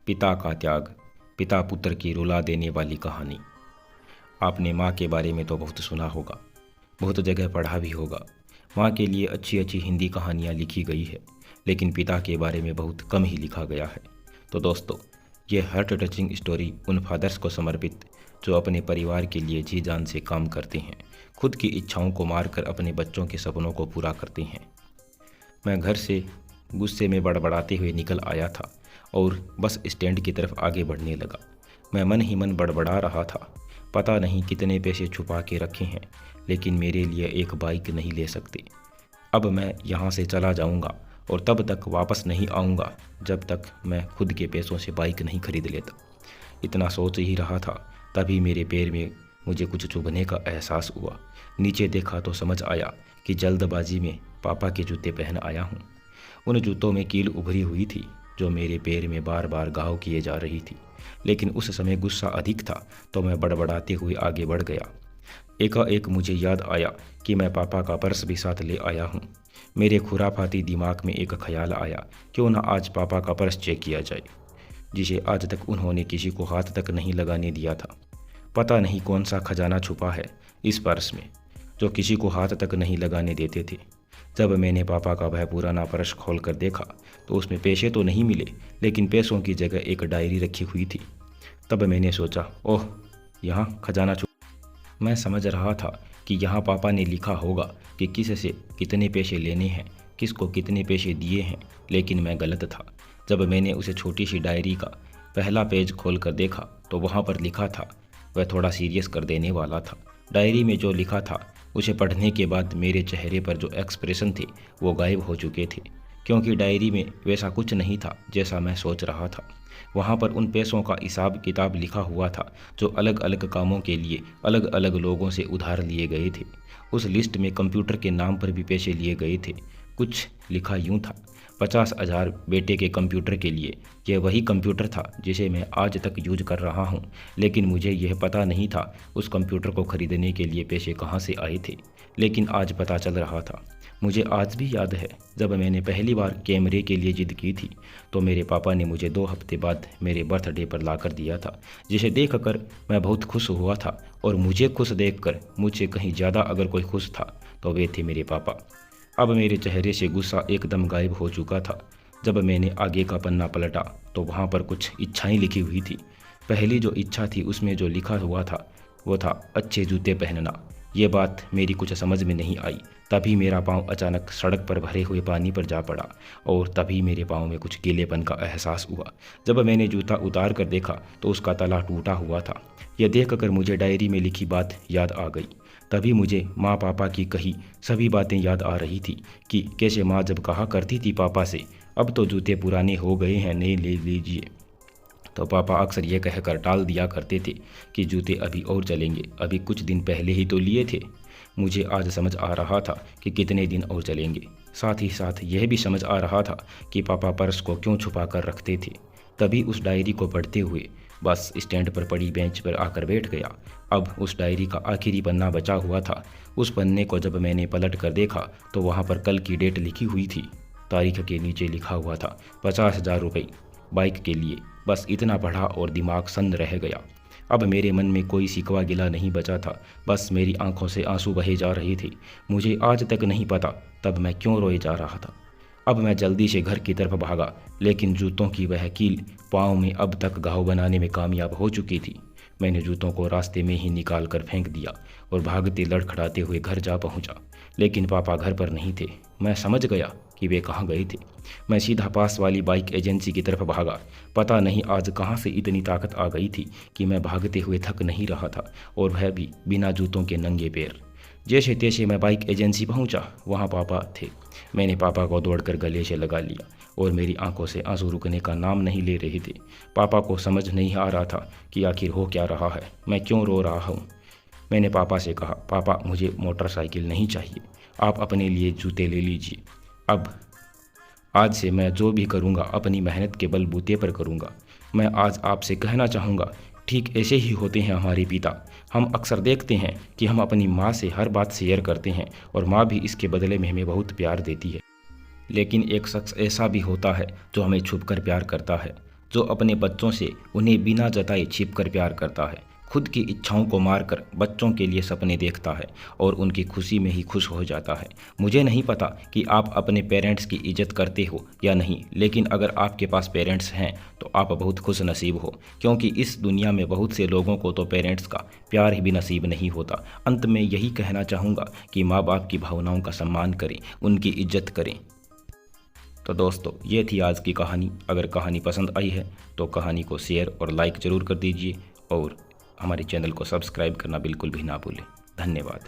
पिता का त्याग, पिता पुत्र की रुला देने वाली कहानी। आपने माँ के बारे में तो बहुत सुना होगा, बहुत जगह पढ़ा भी होगा। माँ के लिए अच्छी अच्छी हिंदी कहानियाँ लिखी गई है, लेकिन पिता के बारे में बहुत कम ही लिखा गया है। तो दोस्तों, ये हार्ट टचिंग स्टोरी उन फादर्स को समर्पित जो अपने परिवार के लिए जी जान से काम करते हैं, खुद की इच्छाओं को मारकर अपने बच्चों के सपनों को पूरा करते हैं। मैं घर से गुस्से में बड़बड़ाते हुए निकल आया था और बस स्टैंड की तरफ आगे बढ़ने लगा। मैं मन ही मन बड़बड़ा रहा था, पता नहीं कितने पैसे छुपा के रखे हैं, लेकिन मेरे लिए एक बाइक नहीं ले सकते। अब मैं यहाँ से चला जाऊँगा और तब तक वापस नहीं आऊँगा जब तक मैं खुद के पैसों से बाइक नहीं खरीद लेता। इतना सोच ही रहा था, तभी मेरे पैर में मुझे कुछ चुभने का एहसास हुआ। नीचे देखा तो समझ आया कि जल्दबाजी में पापा के जूते पहन आया हूँ। उन जूतों में कील उभरी हुई थी जो मेरे पैर में बार बार घाव किए जा रही थी, लेकिन उस समय गुस्सा अधिक था तो मैं बड़बड़ाते हुए आगे बढ़ गया। एकाएक मुझे याद आया कि मैं पापा का पर्स भी साथ ले आया हूँ। मेरे खुराफाती दिमाग में एक ख्याल आया, क्यों ना आज पापा का पर्स चेक किया जाए, जिसे आज तक उन्होंने किसी को हाथ तक नहीं लगाने दिया था। पता नहीं कौन सा खजाना छुपा है इस पर्स में जो किसी को हाथ तक नहीं लगाने देते थे। जब मैंने पापा का वह पुराना पर्स खोल कर देखा तो उसमें पैसे तो नहीं मिले, लेकिन पैसों की जगह एक डायरी रखी हुई थी। तब मैंने सोचा, ओह, यहाँ खजाना छुपा। मैं समझ रहा था कि यहाँ पापा ने लिखा होगा कि किस से कितने पैसे लेने हैं, किसको कितने पैसे दिए हैं, लेकिन मैं गलत था। जब मैंने उसे छोटी सी डायरी का पहला पेज खोल कर देखा तो वहाँ पर लिखा था, वह थोड़ा सीरियस कर देने वाला था। डायरी में जो लिखा था उसे पढ़ने के बाद मेरे चेहरे पर जो एक्सप्रेशन थे वो गायब हो चुके थे, क्योंकि डायरी में वैसा कुछ नहीं था जैसा मैं सोच रहा था। वहाँ पर उन पैसों का हिसाब किताब लिखा हुआ था जो अलग अलग कामों के लिए अलग अलग लोगों से उधार लिए गए थे। उस लिस्ट में कंप्यूटर के नाम पर भी पैसे लिए गए थे। कुछ लिखा यूँ था, 50,000 बेटे के कंप्यूटर के लिए। यह वही कंप्यूटर था जिसे मैं आज तक यूज कर रहा हूँ, लेकिन मुझे यह पता नहीं था उस कंप्यूटर को खरीदने के लिए पैसे कहाँ से आए थे। लेकिन आज पता चल रहा था। मुझे आज भी याद है, जब मैंने पहली बार कैमरे के लिए जिद की थी तो मेरे पापा ने मुझे 2 हफ्ते बाद मेरे बर्थडे पर ला कर दिया था, जिसे देखकर मैं बहुत खुश हुआ था। और मुझे खुश देखकर मुझसे कहीं ज़्यादा अगर कोई खुश था तो वे थे मेरे पापा। अब मेरे चेहरे से गुस्सा एकदम गायब हो चुका था। जब मैंने आगे का पन्ना पलटा तो वहाँ पर कुछ इच्छाएं लिखी हुई थी। पहली जो इच्छा थी उसमें जो लिखा हुआ था वो था अच्छे जूते पहनना। ये बात मेरी कुछ समझ में नहीं आई। तभी मेरा पाँव अचानक सड़क पर भरे हुए पानी पर जा पड़ा और तभी मेरे पाँव में कुछ गीलेपन का एहसास हुआ। जब मैंने जूता उतार कर देखा तो उसका तला टूटा हुआ था। यह देखकर मुझे डायरी में लिखी बात याद आ गई। तभी मुझे माँ पापा की कही सभी बातें याद आ रही थी कि कैसे माँ जब कहा करती थी पापा से, अब तो जूते पुराने हो गए हैं, नए ले लीजिए, तो पापा अक्सर ये कहकर टाल दिया करते थे कि जूते अभी और चलेंगे, अभी कुछ दिन पहले ही तो लिए थे। मुझे आज समझ आ रहा था कि कितने दिन और चलेंगे। साथ ही साथ यह भी समझ आ रहा था कि पापा पर्स को क्यों छुपा कर रखते थे। तभी उस डायरी को पढ़ते हुए बस स्टैंड पर पड़ी बेंच पर आकर बैठ गया। अब उस डायरी का आखिरी पन्ना बचा हुआ था। उस पन्ने को जब मैंने पलट कर देखा तो वहाँ पर कल की डेट लिखी हुई थी। तारीख के नीचे लिखा हुआ था 50,000 रुपये बाइक के लिए। बस इतना पढ़ा और दिमाग सन्न रह गया। अब मेरे मन में कोई शिकवा गिला नहीं बचा था, बस मेरी आंखों से आंसू बहे जा रहे थे। मुझे आज तक नहीं पता तब मैं क्यों रोए जा रहा था। अब मैं जल्दी से घर की तरफ भागा, लेकिन जूतों की वह कील पाँव में अब तक घाव बनाने में कामयाब हो चुकी थी। मैंने जूतों को रास्ते में ही निकाल कर फेंक दिया और भागते लड़खड़ाते हुए घर जा पहुंचा। लेकिन पापा घर पर नहीं थे। मैं समझ गया कि वे कहाँ गए थे। मैं सीधा पास वाली बाइक एजेंसी की तरफ भागा। पता नहीं आज कहाँ से इतनी ताकत आ गई थी कि मैं भागते हुए थक नहीं रहा था, और वह भी बिना जूतों के नंगे पैर। जैसे तैसे मैं बाइक एजेंसी पहुंचा, वहां पापा थे। मैंने पापा को दौड़कर गले से लगा लिया और मेरी आंखों से आंसू रुकने का नाम नहीं ले रहे थे। पापा को समझ नहीं आ रहा था कि आखिर हो क्या रहा है, मैं क्यों रो रहा हूँ। मैंने पापा से कहा, पापा मुझे मोटरसाइकिल नहीं चाहिए, आप अपने लिए जूते ले लीजिए। अब आज से मैं जो भी करूँगा अपनी मेहनत के बलबूते पर करूँगा। मैं आज आपसे कहना चाहूँगा, ठीक ऐसे ही होते हैं हमारे पिता। हम अक्सर देखते हैं कि हम अपनी माँ से हर बात शेयर करते हैं और माँ भी इसके बदले में हमें बहुत प्यार देती है। लेकिन एक शख्स ऐसा भी होता है जो हमें छुपकर प्यार करता है, जो अपने बच्चों से उन्हें बिना जताए छिपकर प्यार करता है, खुद की इच्छाओं को मारकर बच्चों के लिए सपने देखता है और उनकी खुशी में ही खुश हो जाता है। मुझे नहीं पता कि आप अपने पेरेंट्स की इज्जत करते हो या नहीं, लेकिन अगर आपके पास पेरेंट्स हैं तो आप बहुत खुश नसीब हो, क्योंकि इस दुनिया में बहुत से लोगों को तो पेरेंट्स का प्यार ही भी नसीब नहीं होता। अंत में यही कहना चाहूँगा कि माँ बाप की भावनाओं का सम्मान करें, उनकी इज्जत करें। तो दोस्तों, ये थी आज की कहानी। अगर कहानी पसंद आई है तो कहानी को शेयर और लाइक ज़रूर कर दीजिए और हमारे चैनल को सब्सक्राइब करना बिल्कुल भी ना भूलें। धन्यवाद।